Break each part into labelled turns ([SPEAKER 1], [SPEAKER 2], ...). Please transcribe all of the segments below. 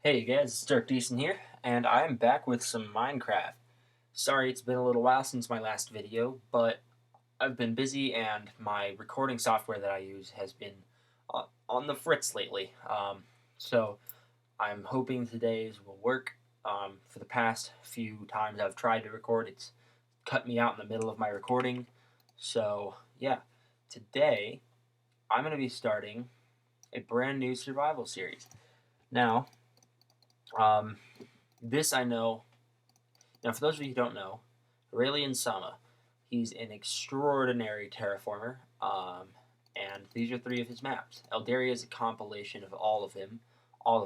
[SPEAKER 1] Hey guys, it's Dark Decent here, and I'm back with some Minecraft. Sorry it's been a little while since my last video, but I've been busy and my recording software that I use has been on the fritz lately. So I'm hoping today's will work. For the past few times I've tried to record, it's cut me out in the middle of my recording. So yeah, today I'm going to be starting a brand new survival series. Now, um, this I know. Now, for those of you who don't know, Aurelian Sama, he's an extraordinary terraformer, and these are three of his maps. Eldaria is a compilation of all of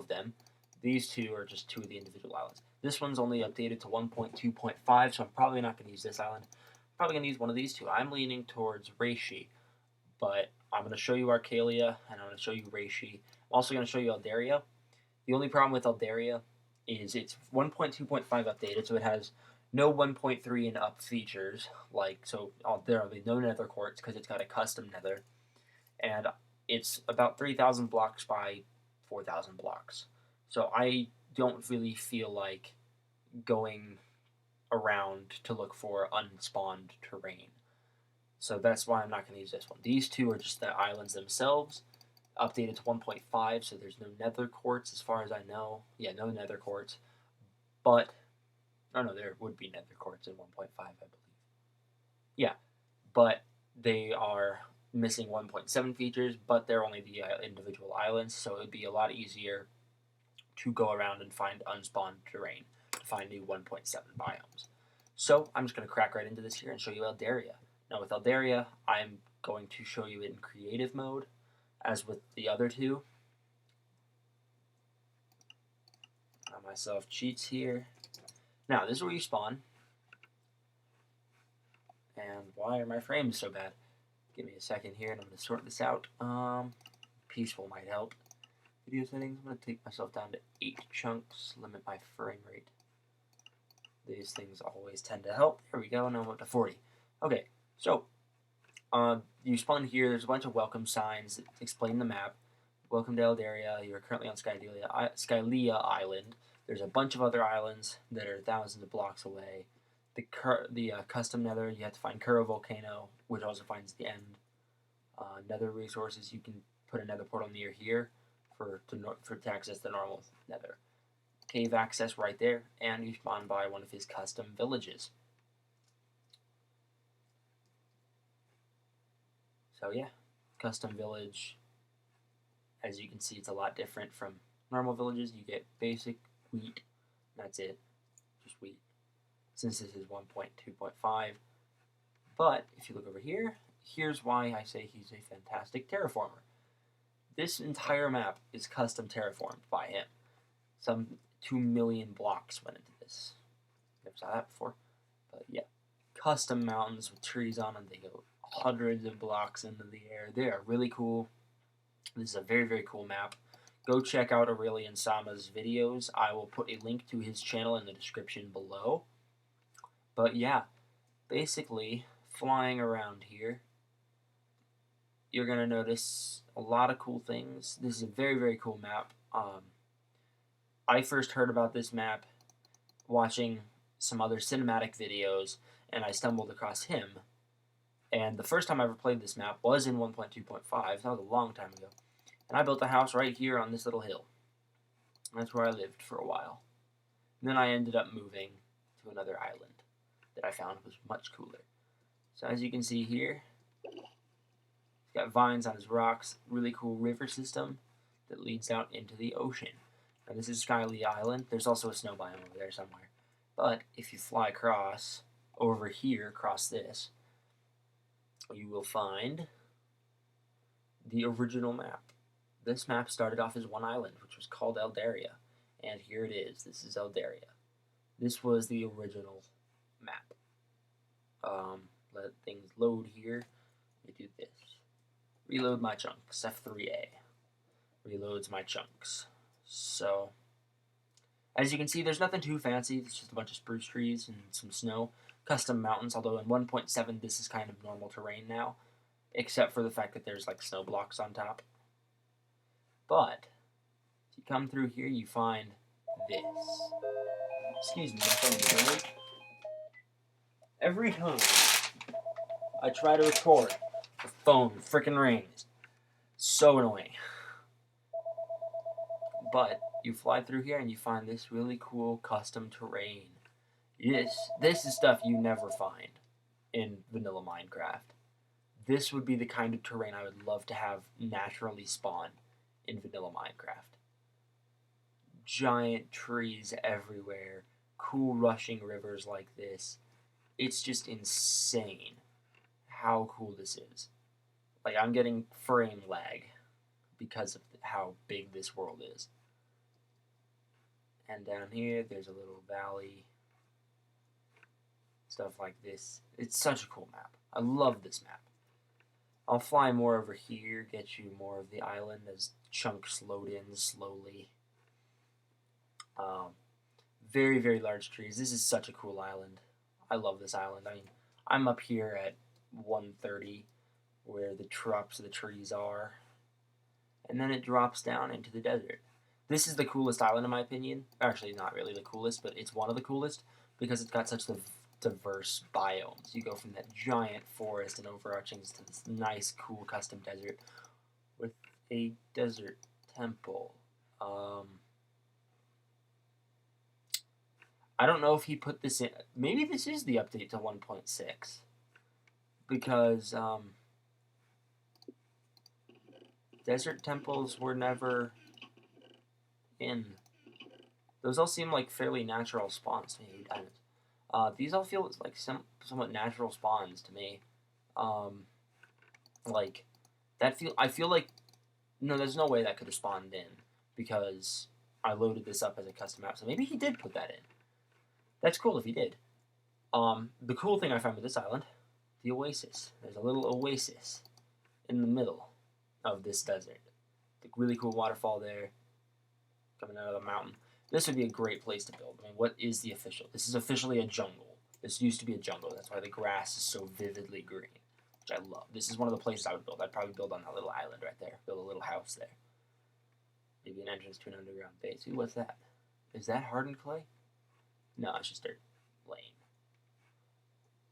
[SPEAKER 1] them. These two are just two of the individual islands. This one's only updated to 1.2.5, so I'm probably not going to use this island. I'm probably going to use one of these two. I'm leaning towards Reishi, but I'm going to show you Arcalia, and I'm going to show you Reishi. I'm also going to show you Eldaria. The only problem with Eldaria is it's 1.2.5 updated, so it has no 1.3 and up features. There will be no nether quartz because it's got a custom nether, and it's about 3,000 blocks by 4,000 blocks. So I don't really feel like going around to look for unspawned terrain. So that's why I'm not going to use this one. These two are just the islands themselves, updated to 1.5, so there's no nether quartz as far as I know. Yeah, no nether quartz. But, oh no, there would be nether quartz in 1.5, I believe. Yeah, but they are missing 1.7 features, but they're only the individual islands, so it would be a lot easier to go around and find unspawned terrain, to find new 1.7 biomes. So I'm just going to crack right into this here and show you Eldaria. Now with Eldaria, I'm going to show you it in creative mode, as with the other two. Got myself cheats here. Now, this is where you spawn. And why are my frames so bad? Give me a second here, and I'm going to sort this out. Peaceful might help. Video settings, I'm going to take myself down to 8 chunks, limit my frame rate. These things always tend to help. There we go, now I'm up to 40. Okay, so, you spawn here, there's a bunch of welcome signs that explain the map. Welcome to Eldaria, you're currently on Skylia Island. There's a bunch of other islands that are thousands of blocks away. The custom nether, you have to find Kuro Volcano, which also finds the end. Nether resources, you can put a nether portal near here to access the normal nether. Cave access right there, and you spawn by one of his custom villages. So yeah, custom village. As you can see, it's a lot different from normal villages. You get basic wheat, that's it, just wheat, since this is 1.2.5. But if you look over here, here's why I say he's a fantastic terraformer. This entire map is custom terraformed by him. Some 2 million blocks went into this. Never saw that before. But yeah, custom mountains with trees on them. They go hundreds of blocks into the air. They are really cool. This is a very, very cool map. Go check out Aurelian Sama's videos. I will put a link to his channel in the description below. But yeah, basically, flying around here, you're going to notice a lot of cool things. This is a very, very cool map. I first heard about this map watching some other cinematic videos, and I stumbled across him. And the first time I ever played this map was in 1.2.5. That was a long time ago. And I built a house right here on this little hill. That's where I lived for a while. And then I ended up moving to another island that I found was much cooler. So as you can see here, he's got vines on his rocks, really cool river system that leads out into the ocean. Now this is Skylia Island. There's also a snow biome over there somewhere. But if you fly across, over here, across this, you will find the original map. This map started off as one island, which was called Eldaria. And here it is. This is Eldaria. This was the original map. Let things load here. Let me do this. Reload my chunks. F3A. Reloads my chunks. So, as you can see, there's nothing too fancy. It's just a bunch of spruce trees and some snow. Custom mountains, although in 1.7 this is kind of normal terrain now. Except for the fact that there's like snow blocks on top. But, if you come through here, you find this. Excuse me, my phone is ringing. Every time I try to record, the phone freaking rings. So annoying. But you fly through here and you find this really cool custom terrain. This is stuff you never find in vanilla Minecraft. This would be the kind of terrain I would love to have naturally spawn in vanilla Minecraft. Giant trees everywhere, cool rushing rivers like this. It's just insane how cool this is. Like, I'm getting frame lag because of how big this world is. And down here, there's a little valley. Stuff like this. It's such a cool map. I love this map. I'll fly more over here, get you more of the island as chunks load in slowly. Very, very large trees. This is such a cool island. I love this island. I mean, I'm up here at 130 where the trunks of the trees are. And then it drops down into the desert. This is the coolest island in my opinion. Actually, not really the coolest, but it's one of the coolest because it's got such diverse biomes. You go from that giant forest and overarchings to this nice, cool custom desert with a desert temple. I don't know if he put this in. Maybe this is the update to 1.6 because desert temples were never in. Those all seem like fairly natural spawns to me. Diamonds. These all feel like somewhat natural spawns to me. Like that feel. I feel like no. There's no way that could have spawned in because I loaded this up as a custom map. So maybe he did put that in. That's cool if he did. The cool thing I found with this island, the oasis. There's a little oasis in the middle of this desert. The really cool waterfall there coming out of the mountain. This would be a great place to build. I mean, what is the official? This is officially a jungle. This used to be a jungle. That's why the grass is so vividly green, which I love. This is one of the places I would build. I'd probably build on that little island right there. Build a little house there. Maybe an entrance to an underground base. Ooh, what's that? Is that hardened clay? No, it's just dirt. Lame.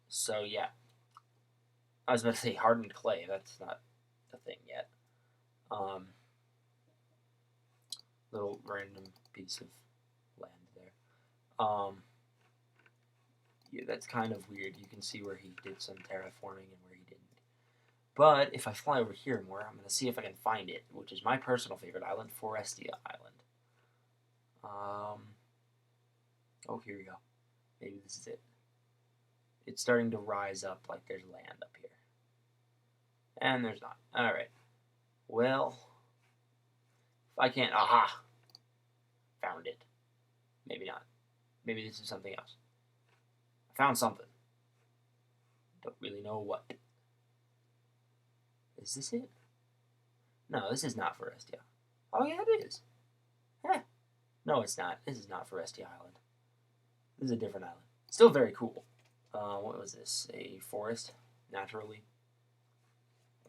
[SPEAKER 1] So, yeah. I was about to say hardened clay. That's not a thing yet. Little random piece of land there. Yeah, that's kind of weird. You can see where he did some terraforming and where he didn't. But if I fly over here more, I'm going to see if I can find it, which is my personal favorite island, Forestia Island. Oh, here we go. Maybe this is it. It's starting to rise up like there's land up here. And there's not. Alright. Well, if I can't... Aha! Found it. Maybe not. Maybe this is something else. I found something. Don't really know what. Is this it? No, this is not Forestia. Oh, yeah, it is. Heh. No, it's not. This is not Forestia Island. This is a different island. Still very cool. What was this? A forest? Naturally.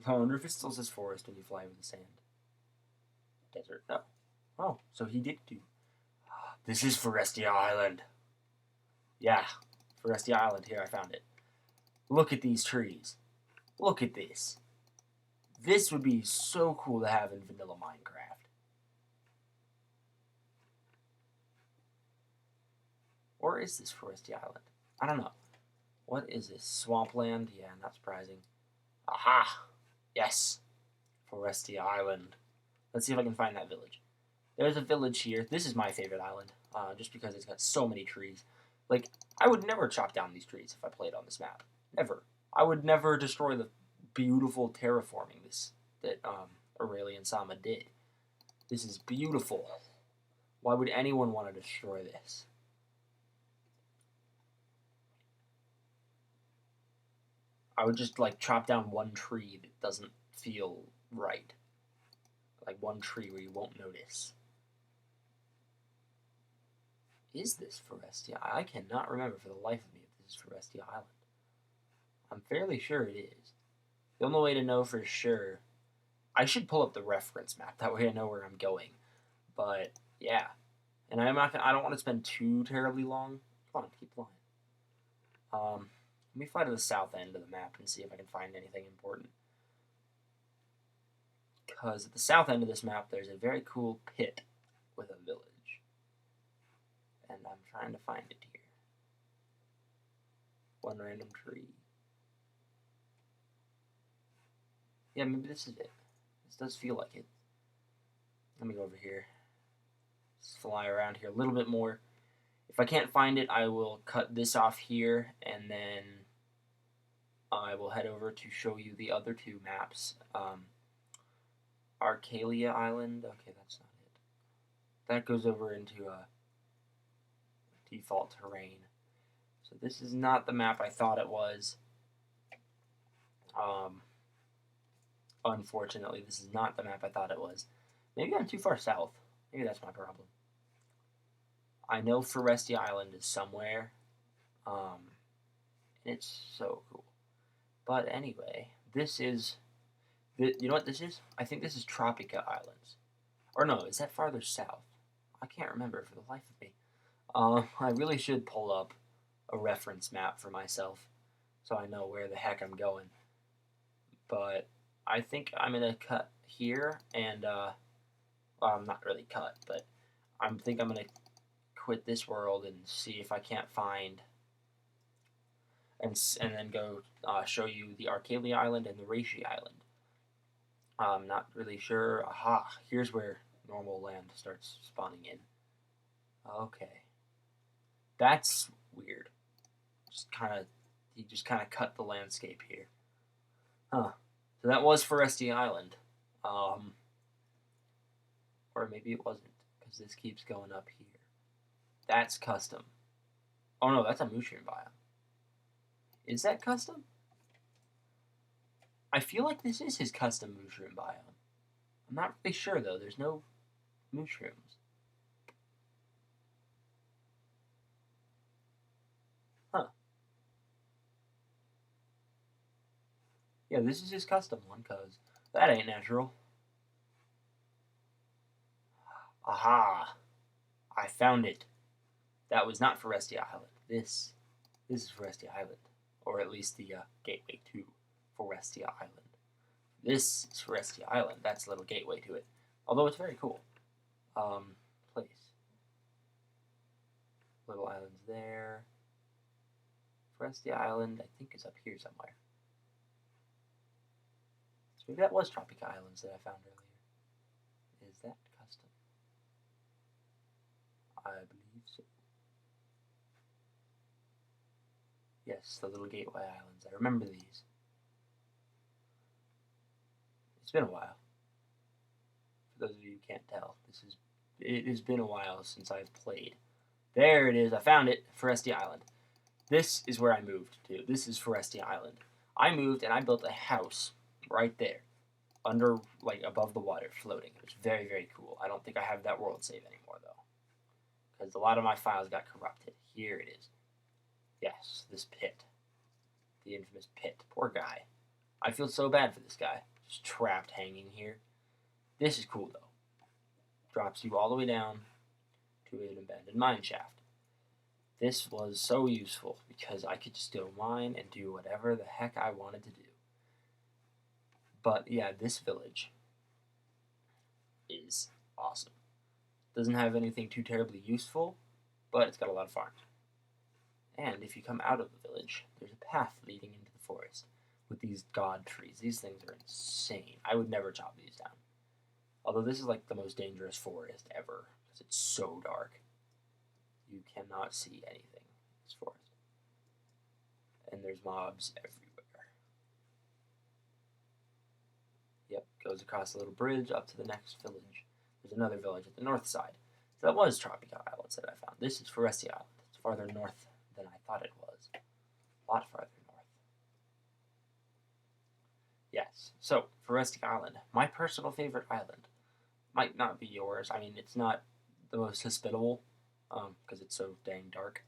[SPEAKER 1] I wonder if it still says forest when you fly over the sand. Desert. No. Oh, so he did do. This is Forestia Island. Yeah, Forestia Island. Here, I found it. Look at these trees. Look at this. This would be so cool to have in vanilla Minecraft. Or is this Forestia Island? I don't know. What is this? Swampland? Yeah, not surprising. Aha! Yes. Forestia Island. Let's see if I can find that village. There's a village here. This is my favorite island, just because it's got so many trees. Like, I would never chop down these trees if I played on this map. Never. I would never destroy the beautiful terraforming that Aurelian Sama did. This is beautiful. Why would anyone want to destroy this? I would just, like, chop down one tree that doesn't feel right. Like, one tree where you won't notice. Is this Forestia? I cannot remember for the life of me if this is Forestia Island. I'm fairly sure it is. The only way to know for sure... I should pull up the reference map. That way I know where I'm going. But, yeah. And I don't want to spend too terribly long. Come on, keep flying. Let me fly to the south end of the map and see if I can find anything important. Because at the south end of this map, there's a very cool pit with a village. And I'm trying to find it here. One random tree. Yeah, maybe this is it. This does feel like it. Let me go over here. Just fly around here a little bit more. If I can't find it, I will cut this off here, and then I will head over to show you the other two maps. Arcalia Island. Okay, that's not it. That goes over into default terrain. So this is not the map I thought it was. Unfortunately, this is not the map I thought it was. Maybe I'm too far south. Maybe that's my problem. I know Forestia Island is somewhere. And it's so cool. But anyway, this is... You know what this is? I think this is Tropica Islands. Or no, is that farther south? I can't remember for the life of me. I really should pull up a reference map for myself so I know where the heck I'm going. But I think I'm going to cut here and, well, I'm not really cut, but I think I'm going to quit this world and see if I can't find, and then go show you the Arcalia Island and the Reishi Island. I'm not really sure. Aha, here's where normal land starts spawning in. Okay. That's weird. He just kind of cut the landscape here. Huh. So that was Forestia Island. Or maybe it wasn't, because this keeps going up here. That's custom. Oh no, that's a mushroom biome. Is that custom? I feel like this is his custom mushroom biome. I'm not really sure though, there's no mushrooms. Huh. Yeah, this is his custom one, because that ain't natural. Aha! I found it. That was not Forestia Island. This is Forestia Island. Or at least the gateway to Forestia Island. This is Forestia Island. That's a little gateway to it. Although it's very cool. Place. Little islands there. Forestia Island, I think, is up here somewhere. So maybe that was Tropica Islands that I found earlier. Is that custom? I believe so. Yes, the little gateway islands. I remember these. It's been a while. For those of you who can't tell, it has been a while since I've played. There it is. I found it. Forestia Island. This is where I moved to. This is Forestia Island. I moved and I built a house right there, under, like, above the water, floating. It was very, very cool. I don't think I have that world save anymore though, because a lot of my files got corrupted. Here it is. Yes, this pit. The infamous pit. Poor guy. I feel so bad for this guy. Just trapped, hanging here. This is cool, though. Drops you all the way down to an abandoned mine shaft. This was so useful because I could just go mine and do whatever the heck I wanted to do. But yeah, this village is awesome. Doesn't have anything too terribly useful, but it's got a lot of farms. And if you come out of the village, there's a path leading into the forest with these god trees. These things are insane. I would never chop these down. Although this is like the most dangerous forest ever, because it's so dark. You cannot see anything in this forest. And there's mobs everywhere. Yep, goes across a little bridge up to the next village. There's another village at the north side. So that was Tropica Islands that I found. This is Forestia Island. It's farther north than I thought it was. A lot farther north. Yes, so Forestia Island, my personal favorite island. Might not be yours. I mean, it's not the most hospitable, because it's so dang dark.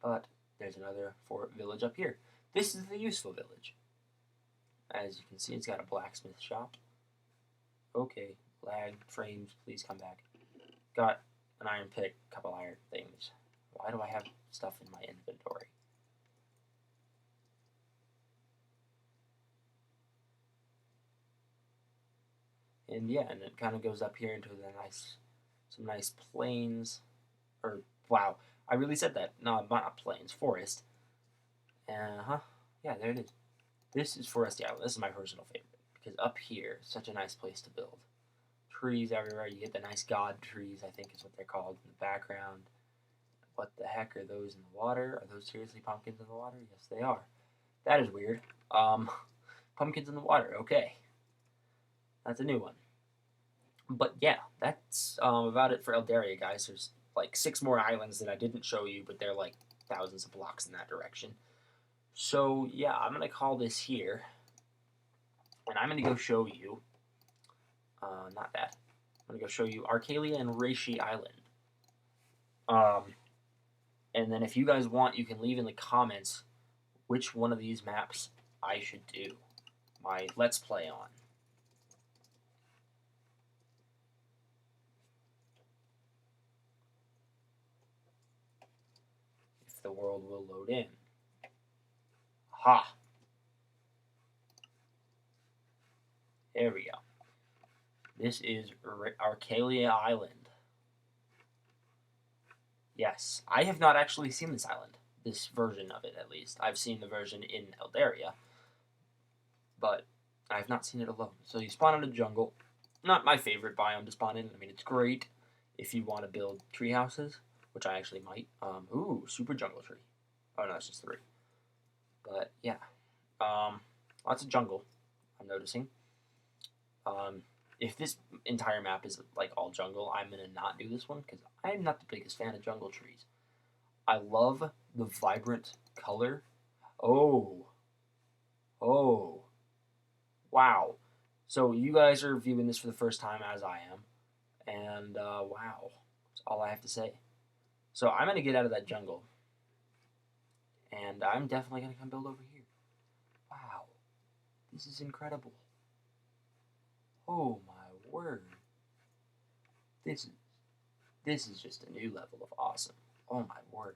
[SPEAKER 1] But there's another village up here. This is the useful village. As you can see, it's got a blacksmith shop. Okay, lag, frames, please come back. Got an iron pick, a couple iron things. Why do I have stuff in my inventory? And yeah, and it kind of goes up here into some nice plains, or wow, I really said that. No, not plains, forest. Yeah, there it is. This is Foresty Island. This is my personal favorite because up here, such a nice place to build. Trees everywhere. You get the nice god trees, I think is what they're called, in the background. What the heck are those in the water? Are those seriously pumpkins in the water? Yes, they are. That is weird. Pumpkins in the water. Okay, that's a new one. But yeah, that's about it for Eldaria, guys. There's like 6 more islands that I didn't show you, but they're like thousands of blocks in that direction. So yeah, I'm gonna call this here, and I'm gonna go show you. Not that. I'm gonna go show you Arcalia and Reishi Island. Um, and then if you guys want, you can leave in the comments which one of these maps I should do my Let's Play on. If the world will load in. Ha! There we go. This is Arcalia Island. Yes, I have not actually seen this island. This version of it, at least. I've seen the version in Eldaria, but I've not seen it alone. So you spawn in a jungle. Not my favorite biome to spawn in. I mean, it's great if you want to build tree houses, which I actually might. Ooh, super jungle tree. Oh no, that's just 3. But yeah, lots of jungle. I'm noticing. If this entire map is like all jungle, I'm gonna not do this one because I'm not the biggest fan of jungle trees. I love the vibrant color. Oh, oh, wow. So you guys are viewing this for the first time as I am, and wow, that's all I have to say. So I'm gonna get out of that jungle, and I'm definitely gonna come build over here. Wow, this is incredible. Oh my word. This is this is just a new level of awesome. Oh my word.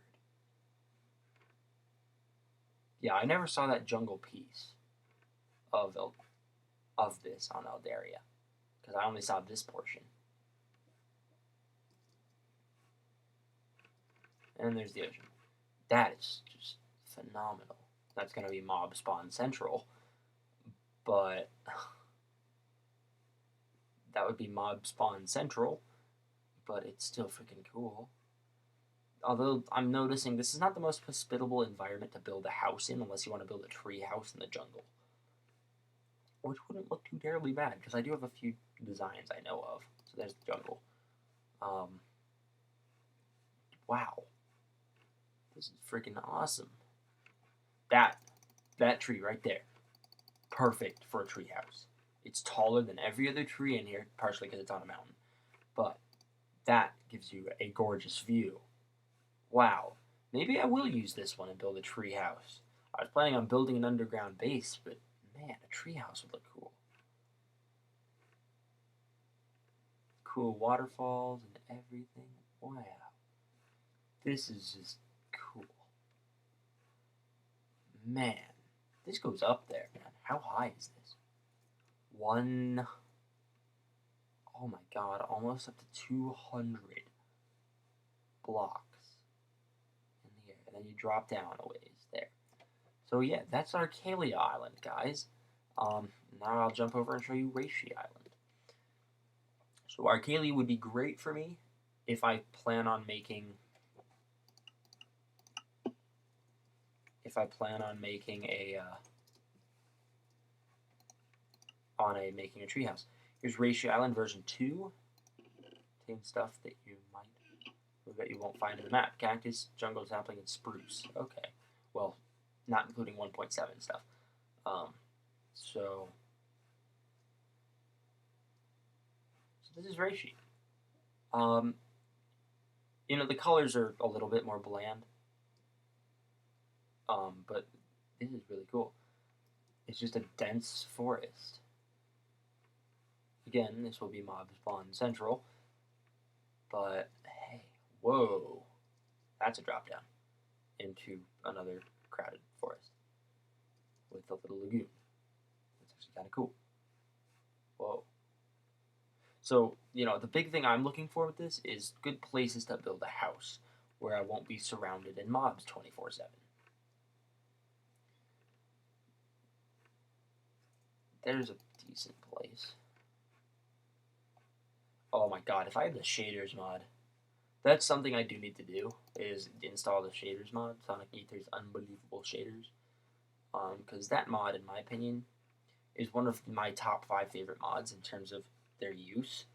[SPEAKER 1] Yeah, I never saw that jungle piece of of this on Eldaria because I only saw this portion. And there's the ocean. That is just phenomenal. That's going to be Mob Spawn Central, but that would be Mob Spawn Central, but it's still freaking cool. Although I'm noticing this is not the most hospitable environment to build a house in unless you want to build a tree house in the jungle. Which wouldn't look too terribly bad, because I do have a few designs I know of. So there's the jungle. Wow. This is freaking awesome. That tree right there. Perfect for a tree house. It's taller than every other tree in here, partially because it's on a mountain. But that gives you a gorgeous view. Wow. Maybe I will use this one and build a tree house. I was planning on building an underground base, but man, a tree house would look cool. Cool waterfalls and everything. Wow. This is just cool. Man, this goes up there, man. How high is this? Oh my god, almost up to 200 blocks in the air. And then you drop down a ways there. So yeah, that's Arcalia Island, guys. Now I'll jump over and show you Reishi Island. So Arcalia would be great for me if I plan on making making a treehouse. Here's Reishi Island version 2. Contains stuff that you won't find in the map. Cactus, jungle sapling, and spruce. Okay. Well, not including 1.7 stuff. So this is Reishi. The colors are a little bit more bland. But this is really cool. It's just a dense forest. Again, this will be Mob Spawn Central. But hey, Whoa, that's a drop down into another crowded forest with a little lagoon. That's actually kind of cool. Whoa. So, the big thing I'm looking for with this is good places to build a house where I won't be surrounded in mobs 24/7. There's a decent place. Oh my god, if I had the shaders mod, that's something I do need to do, is install the shaders mod. Sonic Ether's unbelievable shaders. Because that mod, in my opinion, is one of my top 5 favorite mods in terms of their use.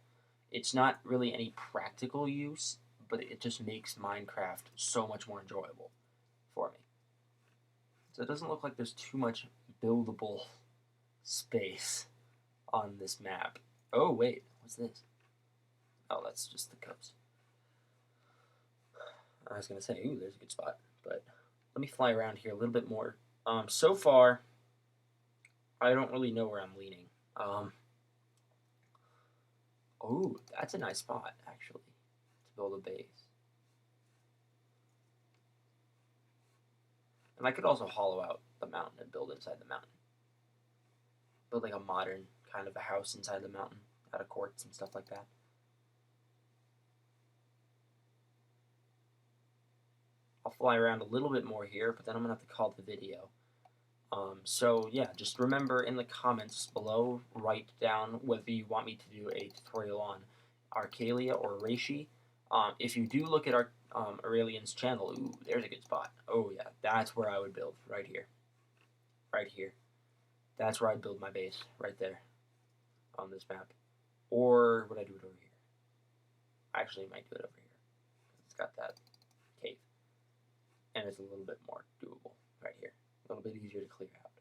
[SPEAKER 1] It's not really any practical use, but it just makes Minecraft so much more enjoyable for me. So it doesn't look like there's too much buildable space on this map. Oh, wait, what's this? Oh, that's just the coast. I was going to say, ooh, there's a good spot, but let me fly around here a little bit more. So far, I don't really know where I'm leaning. Oh, that's a nice spot, actually, to build a base. And I could also hollow out the mountain and build inside the mountain. Build like a modern kind of a house inside the mountain, out of quartz and stuff like that. I'll fly around a little bit more here, but then I'm going to have to call the video. So yeah, just remember in the comments below, write down whether you want me to do a tutorial on Arcalia or Reishi. If you do look at our Aurelian's channel, ooh, there's a good spot. Oh yeah, that's where I would build, right here. Right here. That's where I'd build my base, right there, on this map. Or would I do it over here? Actually, I might do it over here. It's got that cave. And it's a little bit more doable right here. A little bit easier to clear out.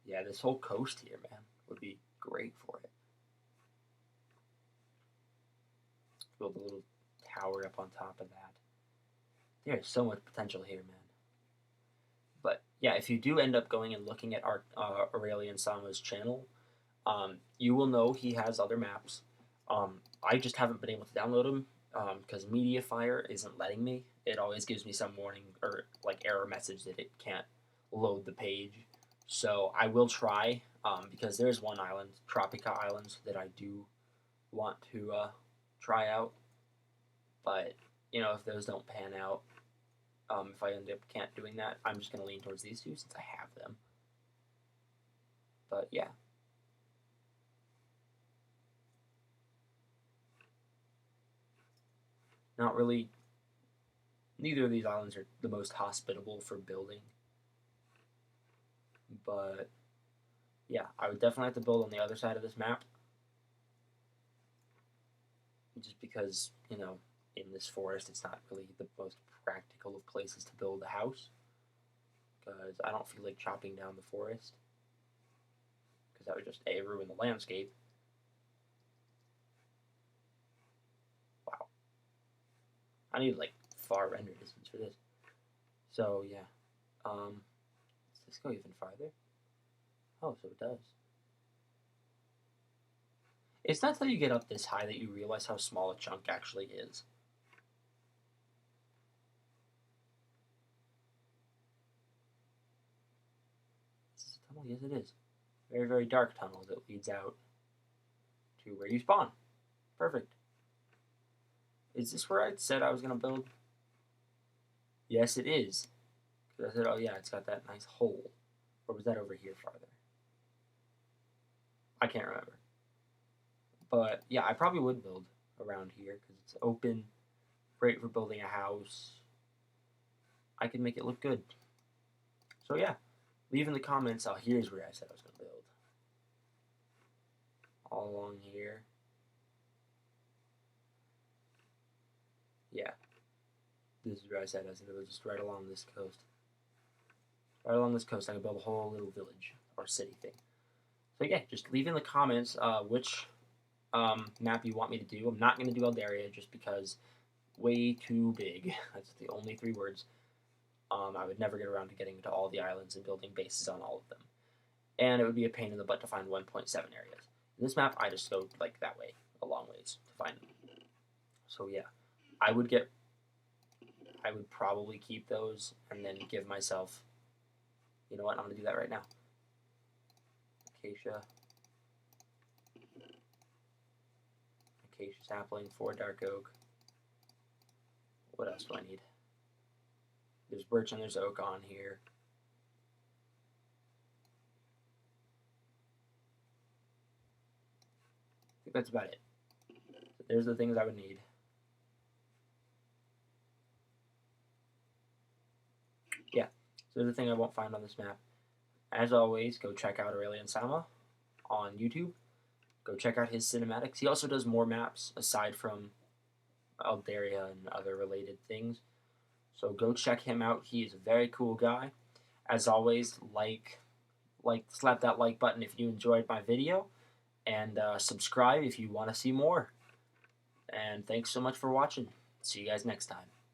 [SPEAKER 1] Yeah, this whole coast here, man, would be great for it. Build a little tower up on top of that. There's so much potential here, man. But yeah, if you do end up going and looking at our Aurelian Sama's channel, you will know he has other maps. I just haven't been able to download them because MediaFire isn't letting me. It always gives me some warning or like error message that it can't load the page. So I will try because there's one island, Tropica Islands, that I do want to try out. But if those don't pan out, if I end up can't doing that, I'm just gonna lean towards these two since I have them. But yeah. Not really. Neither of these islands are the most hospitable for building. But yeah, I would definitely have to build on the other side of this map. Just because, in this forest, it's not really the most practical of places to build a house. Because I don't feel like chopping down the forest. Because that would just, A, ruin the landscape. Wow. I need, like, far render distance for this. So, yeah. Does this go even farther? Oh, so it does. It's not until you get up this high that you realize how small a chunk actually is. Is this a tunnel? Yes, it is. Very, very dark tunnel that leads out to where you spawn. Perfect. Is this where I said I was going to build? Yes, it is. Because I said, oh yeah, it's got that nice hole. Or was that over here farther? I can't remember. But yeah, I probably would build around here because it's open, great for building a house. I can make it look good. So yeah, leave in the comments. Oh, here's where I said I was going to build. All along here. Yeah, this is where I said I was going to build, just right along this coast. Right along this coast, I can build a whole little village or city thing. So yeah, just leave in the comments which map you want me to do. I'm not going to do Eldaria just because way too big. That's the only 3 words. I would never get around to getting to all the islands and building bases on all of them. And it would be a pain in the butt to find 1.7 areas. In this map, I just go like that way, a long ways to find them. So yeah. I would get, I would probably keep those and then give myself, you know what, I'm going to do that right now. Acacia. Acacia sapling, 4 dark oak. What else do I need? There's birch and there's oak on here. I think that's about it. So there's the things I would need. Yeah, so there's the thing I won't find on this map. As always, go check out Aurelian Sama on YouTube. Go check out his cinematics. He also does more maps aside from Aldaria and other related things. So go check him out. He is a very cool guy. As always, slap that like button if you enjoyed my video, and subscribe if you want to see more. And thanks so much for watching. See you guys next time.